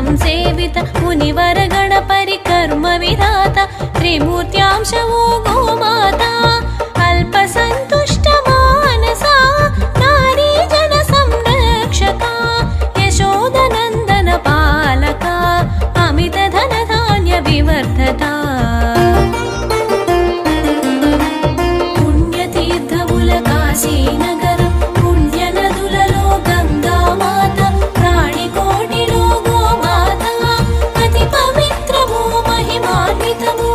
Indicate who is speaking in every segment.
Speaker 1: సంసేవిత మునివర గణపరి కర్మ విధాత త్రిమూర్త్యాంశవో గోమాత అల్ప సంతుష్ట మానసా నారీ జన సంరక్షక యశోదనందన పాలక అమిత ధన ధాన్య వివర్ధత పుణ్యతీర్థముల కాశీనగరం పుణ్య నదులలో గంగామాత ప్రాణికోటిలో గోమాత అతి పవిత్రము మహిమాన్వితము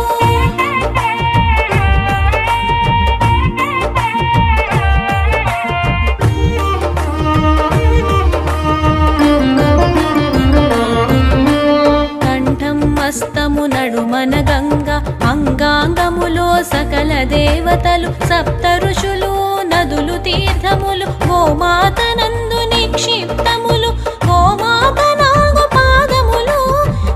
Speaker 1: హస్తము నడుమన గంగ అంగాంగములో సకల దేవతలు సప్త ఋషులు నదులు తీర్థములు గోమాత నందు నిక్షిప్తములు గోమాత నాగు పాదములు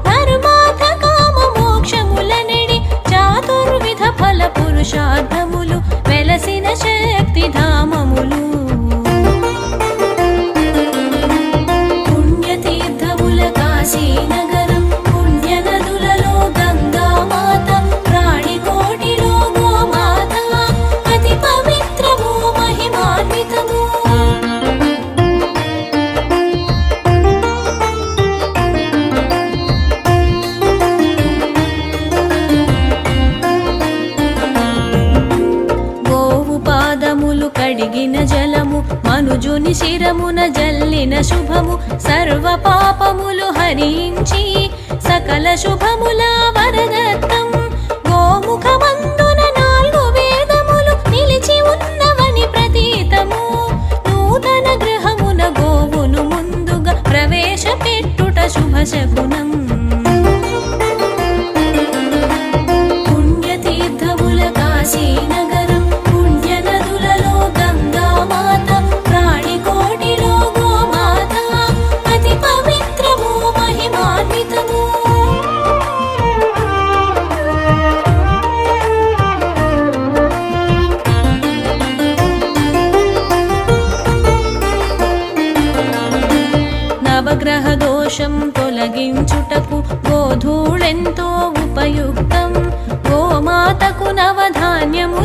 Speaker 1: ధర్మార్థ కామ మోక్షముల నెడి చాతుర్విధ ఫల పురుషార్థములు వెలసిన శక్తి ధామములు పుణ్యతీర్థముల కాశీనగరం కడిగిన జలము మనుజుని శిరమున జల్లిన శుభము సర్వ పాపములు హరించి సకల శుభముల వరదత్తం గోముఖమందున 4 వేదములు నిలిచి ఉన్నవని ప్రతీతము నూతన గృహమున గోవును ముందుగా ప్రవేశపెట్టుట శుభశకునం పుణ్యతీర్థముల కాశీనగరం నవగ్రహ దోషం తొలగించుటకు గోధూళెంతో ఉపయుక్తం గోమాతకు నవధాన్యము